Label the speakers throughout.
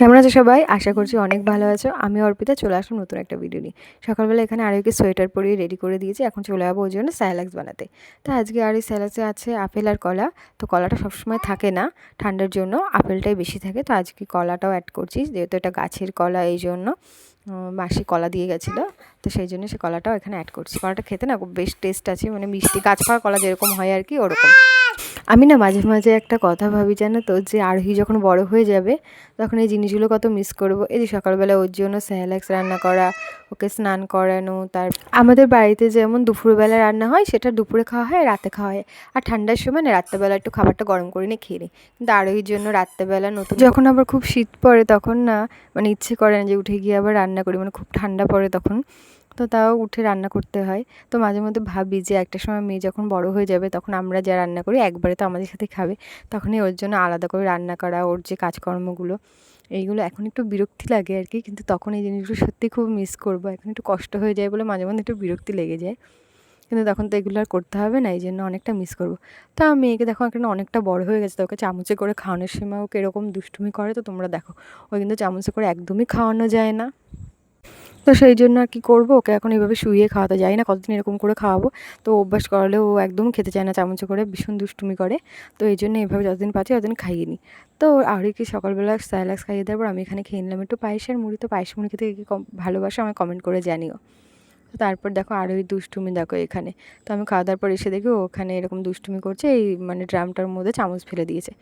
Speaker 1: কেমন আছো সবাই? আশা করছি অনেক ভালো আছো। আমি অর্পিতা চলে আসলাম নতুন একটা ভিডিও নিয়ে। সকালবেলা এখানে আরোহীকে সোয়েটার পরিয়ে রেডি করে দিয়েছি। এখন চলে যাবো ওর জন্য স্যালাক্স বানাতে। তো আজকে আর এই স্যালাক্সে আছে আপেল আর কলা। তো কলাটা সবসময় থাকে না, ঠান্ডার জন্য আপেলটাই বেশি থাকে। তো আজকে কলাটাও অ্যাড করছি, যেহেতু এটা গাছের কলা, এই জন্য মাসি কলা দিয়ে গেছিলো। তো সেই জন্য সে কলাটাও এখানে অ্যাড করছি। কলাটা খেতে না খুব বেশ টেস্ট আছে, মানে মিষ্টি গাছ পাকা কলা যেরকম হয় আর কি, ওরকম। আমি না মাঝে মাঝে একটা কথা ভাবি, জানো তো, যে আরোহী যখন বড় হয়ে যাবে তখন এই জিনিসগুলো কত মিস করব। এই যে সকালবেলা ওর জন্য স্যালাক্স রান্না করা, ওকে স্নান করানো, তার আমাদের বাড়িতে যেমন দুপুরবেলা রান্না হয় সেটা দুপুরে খাওয়া হয়, রাতে খাওয়া হয়। আর ঠান্ডার সময় না রাত্রেবেলা একটু খাবারটা গরম করে নিয়ে খেয়ে নিই। কিন্তু আরোহীর জন্য রাত্রেবেলা নতুন, যখন আবার খুব শীত পড়ে তখন না মানে ইচ্ছে করে না যে উঠে গিয়ে আবার রান্না করি, মানে খুব ঠান্ডা পড়ে তখন, তো তাও উঠে রান্না করতে হয়। তো মাঝে মধ্যে ভাবি যে একটা সময় মেয়ে যখন বড় হয়ে যাবে তখন আমরা যা রান্না করি একবারে তো আমাদের সাথে খাবে, তখনই ওর জন্য আলাদা করে রান্না করা, ওর যে কাজকর্মগুলো, এইগুলো এখন একটু বিরক্তি লাগে আর কি। কিন্তু তখন এই জিনিসগুলো সত্যি খুব মিস করবো। এখন একটু কষ্ট হয়ে যায় বলে মাঝে মধ্যে একটু বিরক্তি লেগে যায়, কিন্তু তখন তো এগুলো আর করতে হবে না, এই জন্য অনেকটা মিস করবো। তা মেয়েকে দেখো এখন অনেকটা বড় হয়ে গেছে, তো ওকে চামচে করে খাওয়ানোর সময় ওকে এরকম দুষ্টুমি করে, তো তোমরা দেখো ওই কিন্তু চামচে করে একদমই খাওয়ানো যায় না। তো সেই জন্য আর কি করবো, ওকে এখন এইভাবে শুইয়ে খাওয়াতে যাই না, কতদিন এরকম করে খাওয়াবো। তো অভ্যাস করালে ও একদম খেতে চায় না, চামচে করে ভীষণ দুষ্টুমি করে। তো এই জন্য এইভাবে যতদিন পাচ্ছি ততদিন খাইয়ে নিই। তো আর কি সকালবেলা স্যালাক্স খাইয়ে দেওয়ার পর আমি এখানে খেয়ে নিলাম একটু পায়েস আর মুড়ি। তো পায়েস মুড়ি খেতে কি ভালোবাসো আমায় কমেন্ট করে জানিও। তো তারপর দেখো আরোহী দুষ্টুমি দেখো এখানে। তো আমি খাওয়া দাওয়ার পর এসে দেখি ওখানে এরকম দুষ্টুমি করছে, এই মানে ড্রামটার মধ্যে চামচ ফেলে দিয়েছে।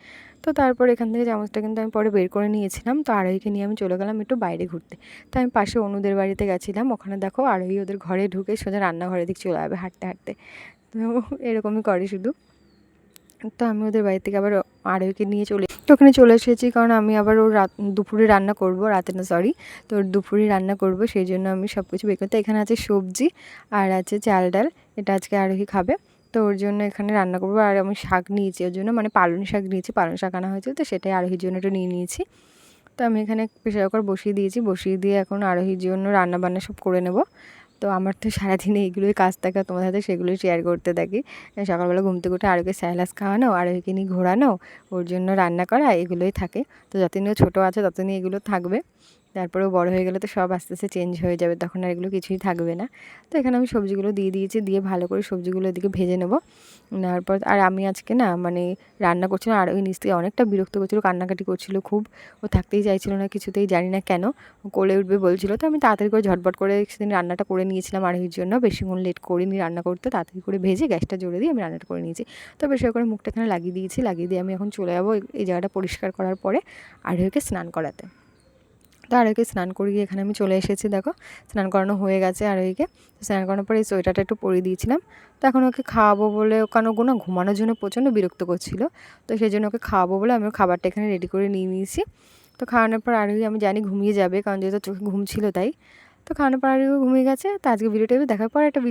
Speaker 1: তো তারপর এখান থেকে চামচটা কিন্তু আমি পরে বের করে নিয়েছিলাম। তো আরোহীকে নিয়ে আমি চলে গেলাম একটু বাইরে ঘুরতে। তো আমি পাশে অনুদের বাড়িতে গেছিলাম, ওখানে দেখো আরোহী ওদের ঘরে ঢুকে সোজা রান্নাঘরের দিকে চলে যাবে হাঁটতে হাঁটতে। তো এরকমই করে শুধু। তো আমি ওদের বাড়ি থেকে আবার আরোহীকে নিয়ে ওখানে চলে এসেছি, কারণ আমি আবার ওর দুপুরে রান্না করব, রাতে না সরি, তো ওর দুপুরে রান্না করব, সেই জন্য আমি সব কিছু বের করতে। এখানে আছে সবজি আর আছে চাল ডাল, এটা আজকে আরোহী খাবে। তো ওর জন্য এখানে রান্না করবো। আর আমি শাক নিয়েছি ওর জন্য, মানে পালং শাক নিয়েছি, পালং শাক আনা হয়েছে, তো সেটাই আরোহীর জন্য একটু নিয়ে নিয়েছি। তো আমি এখানে প্রেসার কুকার বসিয়ে দিয়েছি, বসিয়ে দিয়ে এখন আরোহীর জন্য রান্না বান্না সব করে নেব। তো আমার তো সারাদিনে এইগুলোই কাজ থাকে, তোমাদের সাথে সেগুলোই শেয়ার করতে থাকি। সকালবেলা ঘুম থেকে উঠে আরোহীকে স্যালাক্স খাওয়ানো, আরোহীকে নিয়ে ঘোরানো, ওর জন্য রান্না করা, এগুলোই থাকে। তো যতদিন ও ছোটো আছে ততদিনই এগুলো থাকবে। তারপরেও বড় হয়ে গেলে তো সব আস্তে আস্তে চেঞ্জ হয়ে যাবে, তখন আর এগুলো কিছুই থাকবে না। তো এখানে আমি সবজিগুলো দিয়ে দিয়েছি, দিয়ে ভালো করে সবজিগুলো এদিকে ভেজে নেবো। নেওয়ার পর আর আমি আজকে না মানে রান্না করছিলাম, আর ওই নিচ থেকে অনেকটা বিরক্ত করছিলো, কান্নাকাটি করছিলো খুব। ও থাকতেই চাইছিল না কিছুতেই, জানি না কেন, ও কোলে উঠবে বলছিলো। তো আমি তাড়াতাড়ি করে ঝটপট করে সেদিন রান্নাটা করে নিয়েছিলাম আরোহীর জন্য, বেশিক্ষণ লেট করিনি রান্না করতে, তাড়াতাড়ি করে ভেজে গ্যাসটা জোরে দিয়ে আমি রান্নাটা করে নিয়েছি। তো বেশি করে মুখটা এখানে লাগিয়ে দিয়েছি, লাগিয়ে দিয়ে আমি এখন চলে যাবো এই জায়গাটা পরিষ্কার করার পরে আরোহীকে স্নান করাতে। তো আরোহীকে স্নান করিয়ে এখানে আমি চলে এসেছি, দেখো স্নান করানো হয়ে গেছে আরোহীকে। স্নান করানোর পরে এই সোয়েটারটা একটু পরিয়ে দিয়েছিলাম। তো এখন ওকে খাওয়াবো বলে, ওখানে ও না ঘুমানোর জন্য প্রচণ্ড বিরক্ত করছিল, তো সেই জন্য ওকে খাওয়াবো বলে আমি খাবারটা এখানে রেডি করে নিয়ে নিয়েছি। তো খাওয়ানোর পর আরোহী আমি জানি ঘুমিয়ে যাবে, কারণ যেহেতু চোখে ঘুম ছিল তাই। তো খাওয়ানোর পর আরোহী ঘুমিয়ে গেছে। তো আজকে ভিডিওটা দেখার পর একটা ভিডিও